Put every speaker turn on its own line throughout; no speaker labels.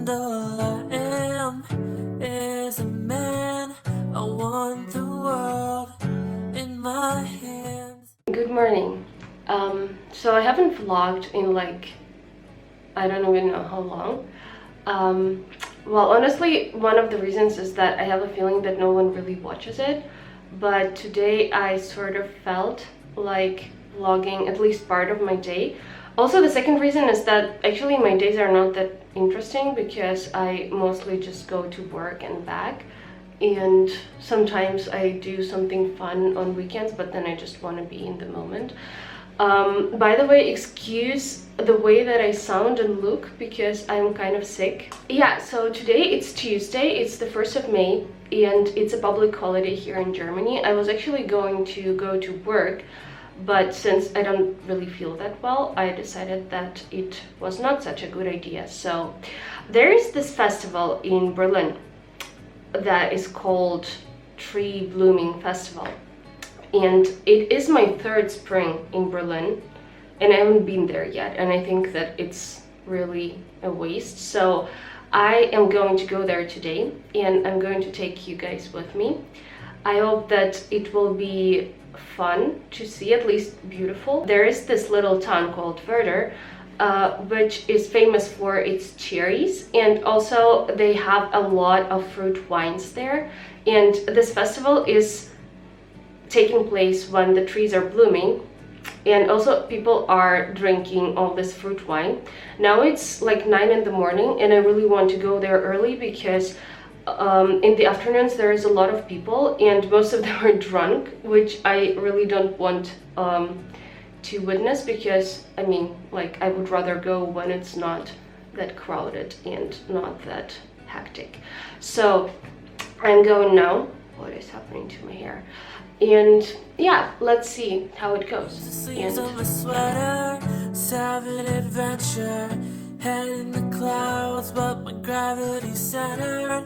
and all I am is a man. I want the world in my hands.
Good morning. So I haven't vlogged in like, I don't even know how long. Well, honestly, one of the reasons is that I have a feeling that no one really watches it. But today I sort of felt like vlogging at least part of my day. Also, the second reason is that actually my days are not that interesting because I mostly just go to work and back. And sometimes I do something fun on weekends, but then I just want to be in the moment. By the way, excuse the way that I sound and look because I'm kind of sick. Yeah, so today it's Tuesday, it's the 1st of May, and it's a public holiday here in Germany. I was actually going to go to work, but since I don't really feel that well, I decided that it was not such a good idea. So there is this festival in Berlin that is called Tree Blooming Festival, and it is my third spring in Berlin and I haven't been there yet, and I think that it's really a waste. So I am going to go there today and I'm going to take you guys with me. I hope that it will be fun to see, at least beautiful. There is this little town called Werder, which is famous for its cherries, and also they have a lot of fruit wines there. And this festival is taking place when the trees are blooming, and also people are drinking all this fruit wine. Now it's like 9 in the morning and I really want to go there early because in the afternoons there is a lot of people and most of them are drunk, which I really don't want to witness, because I mean, like, I would rather go when it's not that crowded and not that hectic. So I'm going now. What is happening to my hair? And yeah, let's see how it goes.
Sleeves on my sweater, savage adventure, head in the clouds, but my gravity's centered.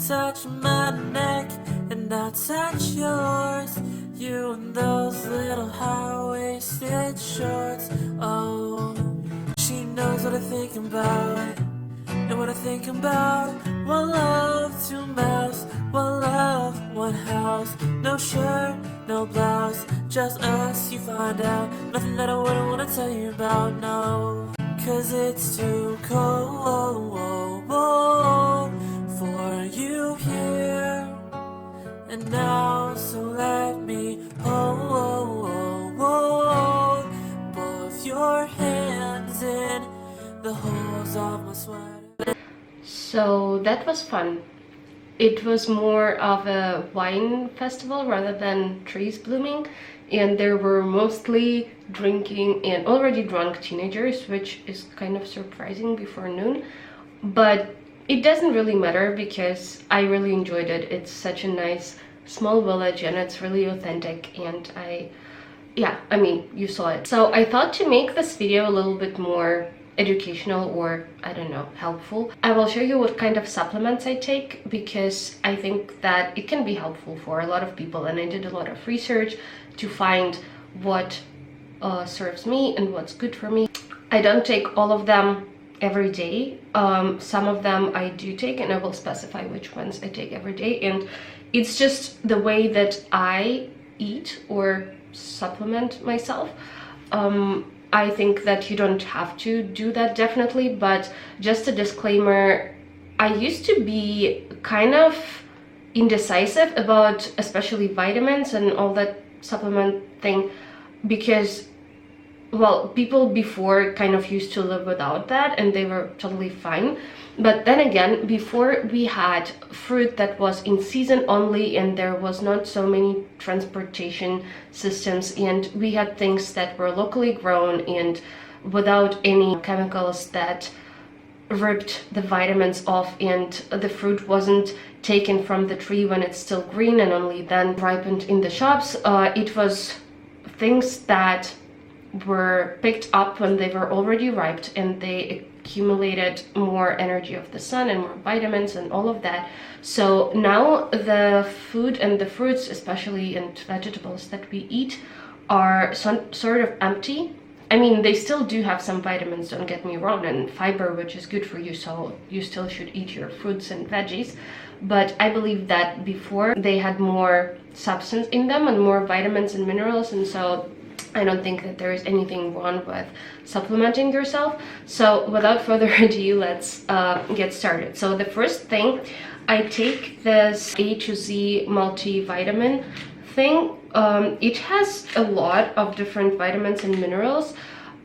Touch my neck and I'll touch yours. You and those little high-waisted shorts. Oh, she knows what I think about, and what I think about. One love, two mouths, one love, one house. No shirt, no blouse, just us, you find out. Nothing that I wouldn't want to tell you about, no. Cause it's too cold for you here and now, so let me hold both your hands in the holes of my sweater.
So that was fun. It was more of a wine festival rather than trees blooming, and there were mostly drinking and already drunk teenagers, which is kind of surprising before noon. But it doesn't really matter because I really enjoyed it. It's such a nice small village and it's really authentic, and I mean, you saw it. So I thought to make this video a little bit more educational, or I don't know, helpful. I will show you what kind of supplements I take because I think that it can be helpful for a lot of people, and I did a lot of research to find what serves me and what's good for me. I don't take all of them every day. Some of them I do take, and I will specify which ones I take every day, and it's just the way that I eat or supplement myself. I think that you don't have to do that, definitely, but just a disclaimer, I used to be kind of indecisive about especially vitamins and all that supplement thing because, well, people before kind of used to live without that and they were totally fine. But then again, before we had fruit that was in season only and there was not so many transportation systems, and we had things that were locally grown and without any chemicals that ripped the vitamins off, and the fruit wasn't taken from the tree when it's still green and only then ripened in the shops. It was things that were picked up when they were already ripe and they accumulated more energy of the sun and more vitamins and all of that. So now the food and the fruits, especially, and vegetables that we eat are sort of empty I mean, they still do have some vitamins, don't get me wrong, and fiber, which is good for you, so you still should eat your fruits and veggies. But I believe that before they had more substance in them and more vitamins and minerals, and so I don't think that there is anything wrong with supplementing yourself. So without further ado, let's get started. So the first thing, I take this A to Z multivitamin thing. It has a lot of different vitamins and minerals.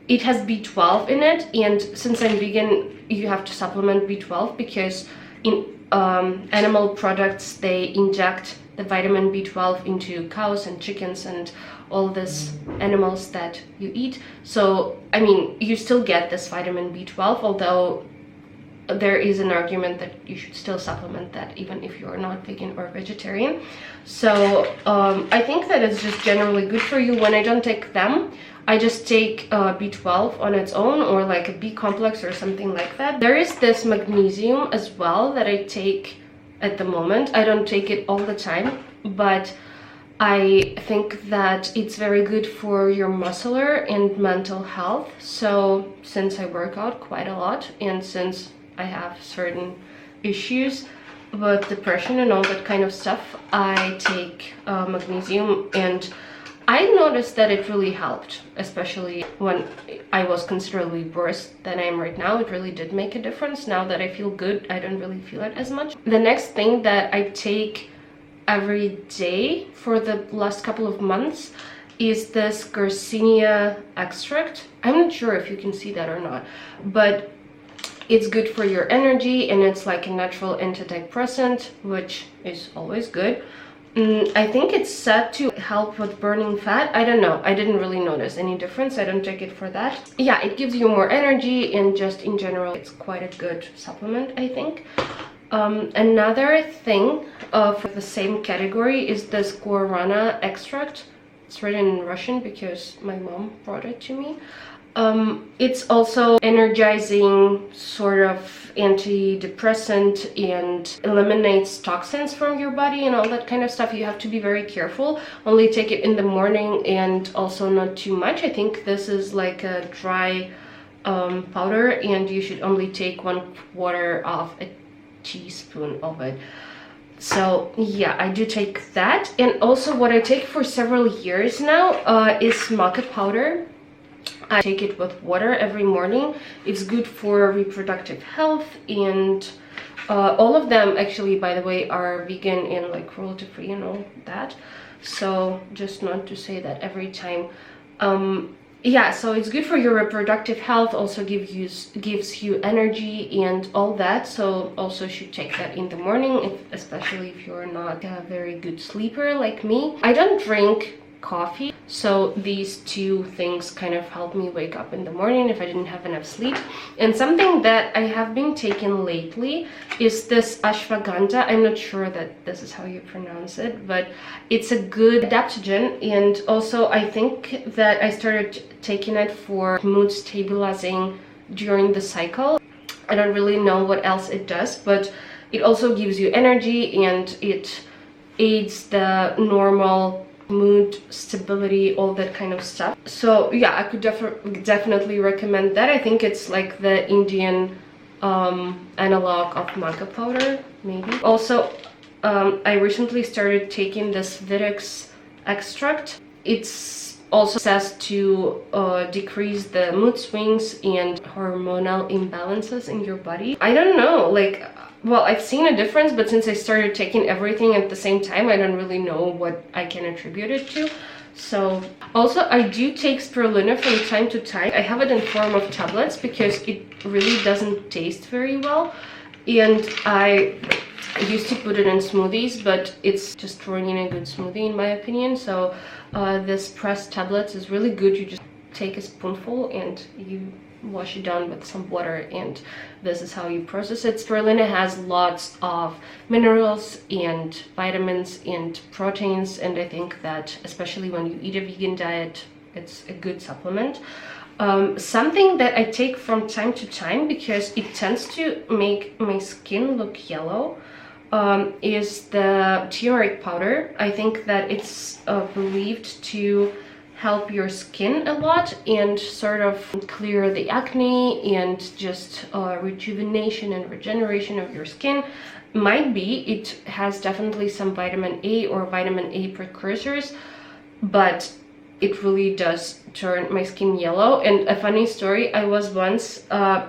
It has B12 in it, and since I'm vegan, you have to supplement B12 because in animal products they inject the vitamin B12 into cows and chickens and all these animals that you eat. So I mean, you still get this vitamin B12, although there is an argument that you should still supplement that even if you're not vegan or vegetarian. So I think that it's just generally good for you. When I don't take them, I just take B12 on its own, or like a B complex or something like that. There is this magnesium as well that I take at the moment. I don't take it all the time, but I think that it's very good for your muscular and mental health. So since I work out quite a lot, and since I have certain issues with depression and all that kind of stuff, I take magnesium, and I noticed that it really helped, especially when I was considerably worse than I am right now. It really did make a difference. Now that I feel good, I don't really feel it as much. The next thing that I take every day for the last couple of months is this Garcinia extract. I'm not sure if you can see that or not, but it's good for your energy, and it's like a natural antidepressant, which is always good. I think it's said to help with burning fat. I don't know. I didn't really notice any difference. I don't take it for that. Yeah, it gives you more energy, and just in general, it's quite a good supplement, I think. Another thing for the same category is this guarana extract. It's written in Russian because my mom brought it to me. It's also energizing, sort of antidepressant, and eliminates toxins from your body and all that kind of stuff. You have to be very careful. Only take it in the morning, and also not too much. I think this is like a dry powder, and you should only take 1/4 of a teaspoon of it. So yeah, I do take that. And also what I take for several years now is maca powder. I take it with water every morning. It's good for reproductive health, and all of them actually, by the way, are vegan and like cruelty free and all that. So just not to say that every time. Yeah, so it's good for your reproductive health, also gives you energy and all that. So also should take that in the morning, especially if you're not a very good sleeper like me. I don't drink coffee, so these two things kind of help me wake up in the morning if I didn't have enough sleep. And something that I have been taking lately is this ashwagandha. I'm not sure that this is how you pronounce it, but it's a good adaptogen, and also I think that I started taking it for mood stabilizing during the cycle. I don't really know what else it does, but it also gives you energy, and it aids the normal mood stability, all that kind of stuff. So yeah, I could definitely recommend that. I think it's like the Indian analog of maca powder, maybe. Also I recently started taking this Fitz extract. It's also says to decrease the mood swings and hormonal imbalances in your body. I don't know, like, well, I've seen a difference, but since I started taking everything at the same time, I don't really know what I can attribute it to. So also I do take spirulina from time to time. I have it in form of tablets because it really doesn't taste very well, and I used to put it in smoothies, but it's just ruining a good smoothie in my opinion. So this pressed tablets is really good. You just take a spoonful and you wash it down with some water, and this is how you process it. Spirulina has lots of minerals and vitamins and proteins, and I think that especially when you eat a vegan diet, it's a good supplement. Something that I take from time to time because it tends to make my skin look yellow is the turmeric powder. I think that it's believed to help your skin a lot and sort of clear the acne and just rejuvenation and regeneration of your skin. Might be it has definitely some vitamin A or vitamin A precursors, but it really does turn my skin yellow. And a funny story, I was once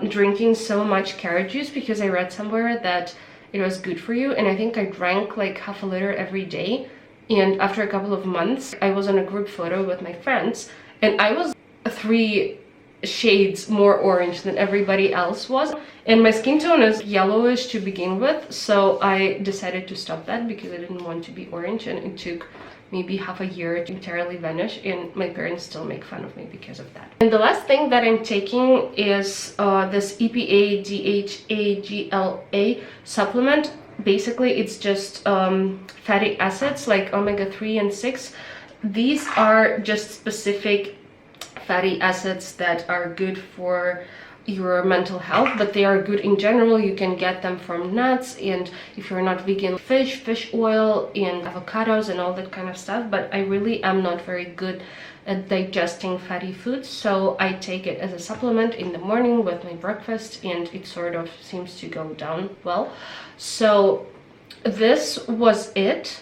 drinking so much carrot juice because I read somewhere that it was good for you, and I think I drank like half a liter every day. And after a couple of months, I was on a group photo with my friends, and I was 3 shades more orange than everybody else was, and my skin tone is yellowish to begin with, so I decided to stop that because I didn't want to be orange, and it took maybe half a year to entirely vanish, and my parents still make fun of me because of that. And the last thing that I'm taking is this EPA DHA GLA supplement. Basically it's just fatty acids like omega-3 and 6. These are just specific fatty acids that are good for your mental health, but they are good in general. You can get them from nuts, and if you're not vegan, fish oil and avocados and all that kind of stuff. But I really am not very good at digesting fatty foods, so I take it as a supplement in the morning with my breakfast, and it sort of seems to go down well. So this was it.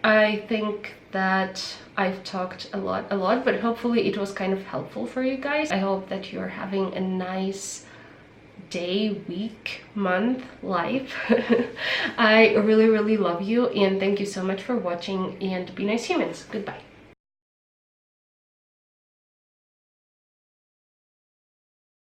I think that I've talked a lot, but hopefully it was kind of helpful for you guys. I hope that you're having a nice day, week, month, life. I really love you, and thank you so much for watching, and be nice humans. Goodbye.